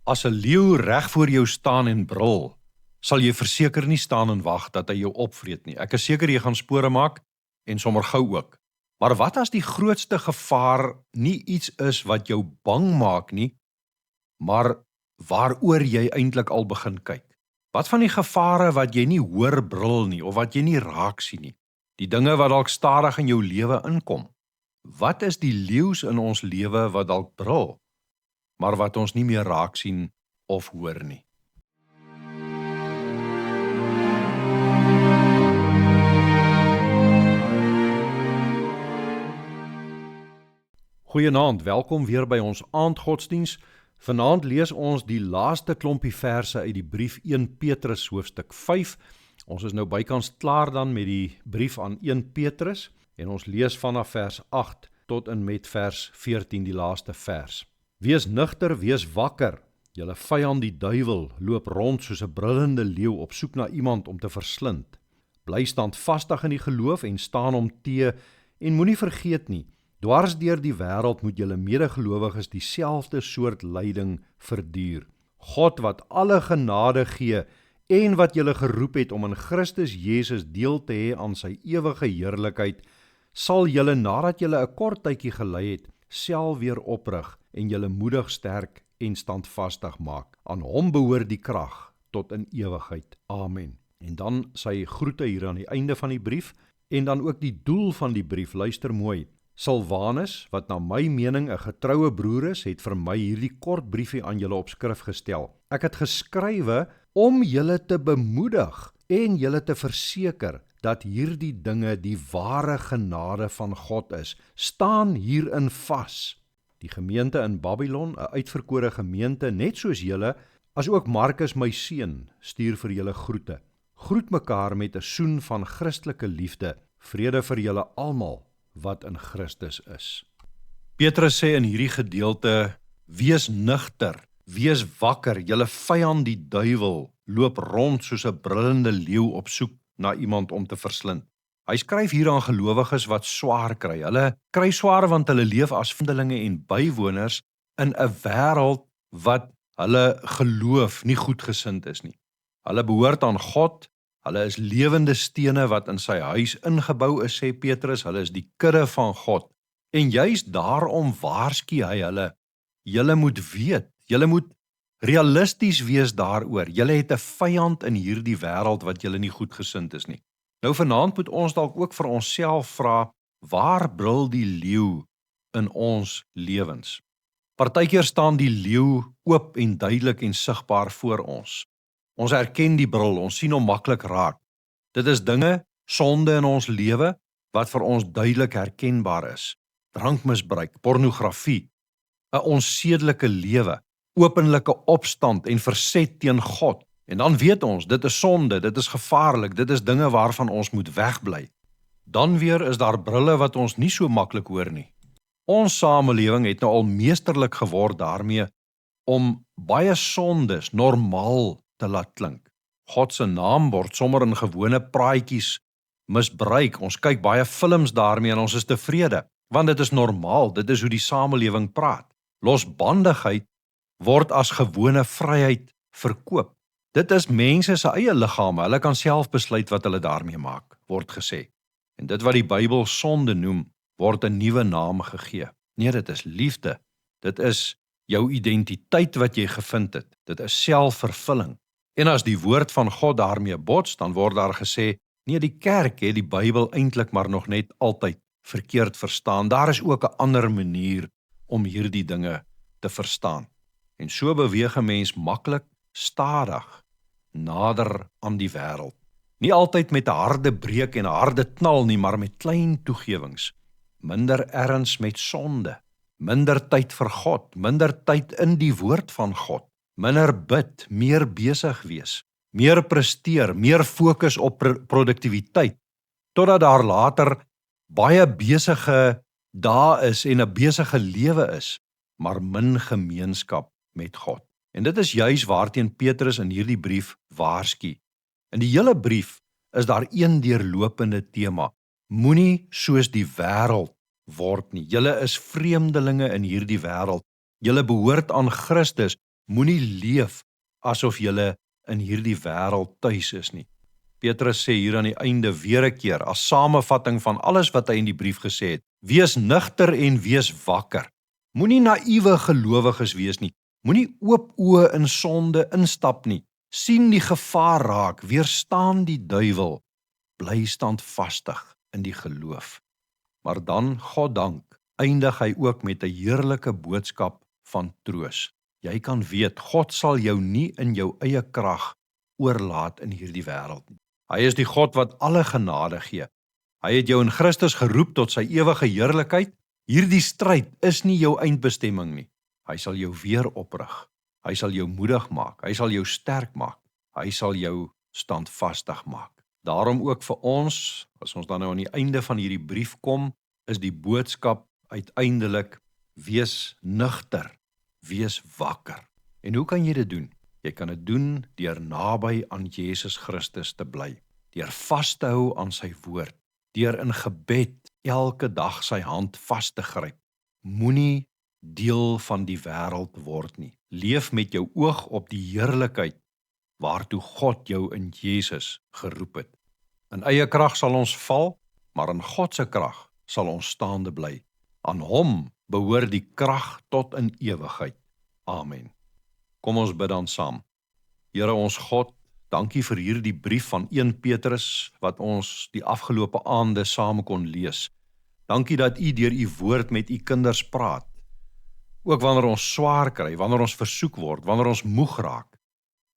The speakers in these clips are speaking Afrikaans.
As 'n leeu reg voor jou staan en brul, sal jy verseker nie staan en wag dat hy jou opvreet nie. Ek is seker jy gaan spore maak en sommer gou ook. Maar wat as die grootste gevaar nie iets is wat jou bang maak nie, maar waaroor jy eintlik al begin kyk? Wat van die gevare wat jy nie hoor brul nie of wat jy nie raak sien nie? Die dinge wat dalk stadig in jou lewe inkom. Wat is die leeu's in ons lewe wat dalk brul, maar wat ons nie meer raak sien of hoor nie? Goeienaand, welkom weer by ons aandgodsdiens. Vanaand lees ons die laaste klompie verse uit die brief 1 Petrus hoofstuk 5. Ons is nou bykans klaar dan met die brief aan 1 Petrus en ons lees vanaf vers 8 tot en met vers 14 die laaste vers. Wees nugter, wees wakker. Julle vyand die duiwel loop rond soos 'n brullende leeu op soek na iemand om te verslind. Bly standvastig in die geloof en staan hom te en moenie vergeet nie, dwars deur die wêreld moet julle medegelowiges dieselfde soort lyding verduur. God wat alle genade gee en wat julle geroep het om in Christus Jesus deel te hê aan sy ewige heerlikheid, sal julle nadat julle 'n kort tydjie gelei het, self weer oprig en julle moedig, sterk en standvastig maak. Aan hom behoort die krag tot in ewigheid. Amen. En dan sy groete hier aan die einde van die brief en dan ook die doel van die brief. Luister mooi. Silwanus, wat na my mening 'n getroue broer is, het vir my hierdie kort briefie aan julle op skrif gestel. Ek het geskrywe om julle te bemoedig en julle te verseker dat hierdie dinge die ware genade van God is. Staan hierin vas. Die gemeente in Babylon, 'n uitverkore gemeente net soos julle, as ook Markus my seun, stuur vir julle groete. Groet mekaar met 'n soen van Christelike liefde. Vrede vir julle almal wat in Christus is. Petrus sê in hierdie gedeelte, wees nugter, wees wakker, julle vyand die duiwel loop rond soos 'n brullende leeu op soek na iemand om te verslind. Hy skryf hier aan gelowiges wat swaar kry. Hulle kry swaar want hulle leef as vreemdelinge en bywoners in 'n wêreld wat hulle geloof nie goedgesind is nie. Hulle behoort aan God. Hulle is lewende stene wat in sy huis ingebou is, sê Petrus. Hulle is die kudde van God. En juist daarom waarsku hy hulle. Julle moet weet, julle moet realisties wees daaroor. Julle het 'n vyand in hierdie wêreld wat julle nie goedgesind is nie. Nou vanaand moet ons dalk ook vir onsself vra, waar brul die leeu in ons lewens? Partykeer staan die leeu oop en duidelik en sigbaar voor ons. Ons herken die brul, ons sien hom maklik raak. Dit is dinge, sonde in ons lewe, wat vir ons duidelik herkenbaar is. Drankmisbruik, pornografie, 'n onsedelike lewe, openlike opstand en verset teen God. En dan weet ons, dit is sonde, dit is gevaarlik, dit is dinge waarvan ons moet wegbly. Dan weer is daar brille wat ons nie so maklik hoor nie. Ons samelewing het nou al meesterlik geword daarmee om baie sondes normaal te laat klink. God se naam word sommer in gewone praatjies misbruik. Ons kyk baie films daarmee en ons is tevrede, want dit is normaal, dit is hoe die samelewing praat. Losbandigheid word as gewone vryheid verkoop. Dit is mense se eie liggame, hulle kan self besluit wat hulle daarmee maak, word gesê. En dit wat die Bybel sonde noem, word 'n nuwe naam gegee. Nee, dit is liefde. Dit is jou identiteit wat jy gevind het. Dit is selfvervulling. En as die woord van God daarmee bots, dan word daar gesê, nee, die kerk het die Bybel eintlik maar nog net altyd verkeerd verstaan. Daar is ook 'n ander manier om hierdie dinge te verstaan. En so beweeg 'n mens maklik, stadig, nader aan die wêreld. Nie altyd met 'n harde breek en 'n harde knal nie, maar met klein toegewings. Minder erns met sonde, minder tyd vir God, minder tyd in die woord van God, minder bid, meer besig wees, meer presteer, meer fokus op produktiwiteit, totdat daar later baie besige dae is en 'n besige lewe is, maar min gemeenskap met God. En dit is juis waarteen Petrus in hierdie brief waarsku. In die hele brief is daar een deurlopende tema. Moenie soos die wêreld word nie. Julle is vreemdelinge in hierdie wêreld. Julle behoort aan Christus. Moenie leef asof jy in hierdie wêreld tuis is nie. Petrus sê hier aan die einde weer 'n keer, as samevatting van alles wat hy in die brief gesê het, wees nugter en wees wakker. Moenie naïewe gelowiges wees nie. Moenie oop oë in sonde instap nie. Sien die gevaar raak, weerstaan die duiwel. Bly standvastig in die geloof. Maar dan, God dank, eindig hy ook met 'n heerlike boodskap van troos. Jy kan weet, God sal jou nie in jou eie krag oorlaat in hierdie wêreld nie. Hy is die God wat alle genade gee. Hy het jou in Christus geroep tot sy ewige heerlikheid. Hierdie stryd is nie jou eindbestemming nie. Hy sal jou weer oprig. Hy sal jou moedig maak. Hy sal jou sterk maak. Hy sal jou standvastig maak. Daarom ook vir ons, as ons dan nou aan die einde van hierdie brief kom, is die boodskap uiteindelik: wees nugter, wees wakker. En hoe kan jy dit doen? Jy kan dit doen deur naby aan Jesus Christus te bly, deur vas te hou aan sy woord, deur in gebed elke dag sy hand vas te gryp. Moenie deel van die wêreld word nie. Leef met jou oog op die heerlikheid waartoe God jou in Jesus geroep het. In eie krag sal ons val, maar in God se krag sal ons staande bly. Aan hom behoort die krag tot in ewigheid. Amen. Kom ons bid dan saam. Here ons God, dankie vir hierdie brief van 1 Petrus wat ons die afgelope aande saam kon lees. Dankie dat U deur U woord met U kinders praat. Ook wanneer ons swaar kry, wanneer ons versoek word, wanneer ons moeg raak,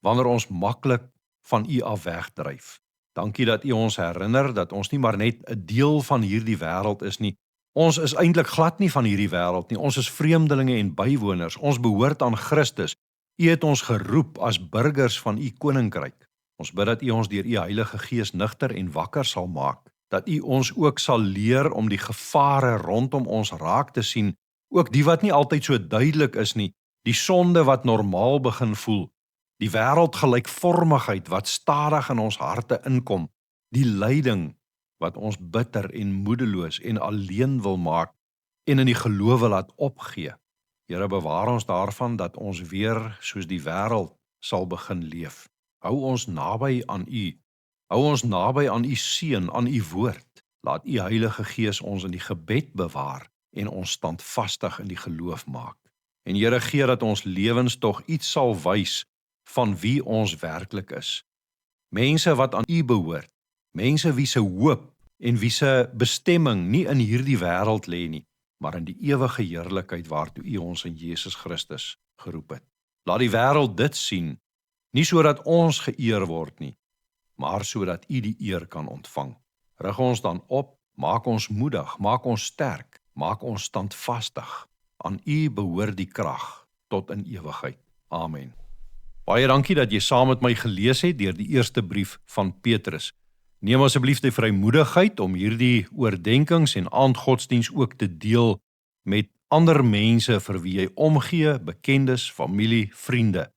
wanneer ons maklik van U af wegdryf. Dankie dat U ons herinner dat ons nie maar net 'n deel van hierdie wêreld is nie. Ons is eintlik glad nie van hierdie wêreld nie. Ons is vreemdelinge en bywoners. Ons behoort aan Christus. U het ons geroep as burgers van U koninkryk. Ons bid dat U ons deur U Heilige Gees nugter en wakker sal maak. Dat U ons ook sal leer om die gevare rondom ons raak te sien, ook die wat nie altyd so duidelik is nie, die sonde wat normaal begin voel, die wêreldgelykvormigheid wat stadig in ons harte inkom, die lyding wat ons bitter en moedeloos en alleen wil maak en in die gelowe laat opgee. Here, bewaar ons daarvan dat ons weer soos die wêreld sal begin leef. Hou ons naby aan U. Hou ons naby aan U seun, aan U woord. Laat U Heilige Gees ons in die gebed bewaar en ons standvastig in die geloof maak. En Here, gee dat ons lewens tog iets sal wys van wie ons werklik is. Mense wat aan U behoort, mense wie se hoop en wie se bestemming nie in hierdie wêreld lê nie, maar in die ewige heerlikheid waartoe U ons in Jesus Christus geroep het. Laat die wêreld dit sien, nie sodat ons geëer word nie, maar sodat U die eer kan ontvang. Rig ons dan op, maak ons moedig, maak ons sterk, maak ons standvastig. Aan U behoort die krag tot in ewigheid. Amen. Baie dankie dat jy saam met my gelees het deur die eerste brief van Petrus. Neem asseblief die vrymoedigheid om hierdie oordeenkings en aandgodsdiens ook te deel met ander mense vir wie jy omgee, bekendes, familie, vriende.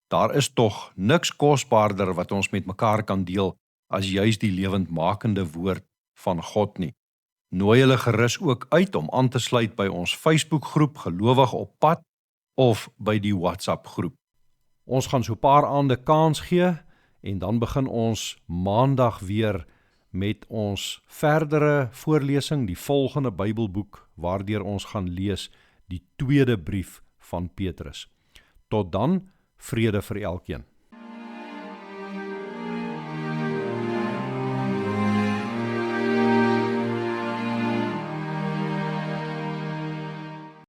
Daar is tog niks kosbaarder wat ons met mekaar kan deel as juis die lewendmakende woord van God nie. Nooi hulle gerus ook uit om aan te sluit by ons Facebookgroep Gelowig op Pad of by die WhatsApp groep. Ons gaan so 'n paar aande kans gee en dan begin ons maandag weer met ons verdere voorlesing, die volgende Bybelboek waardeur ons gaan lees, die tweede brief van Petrus. Tot dan, vrede vir elkeen.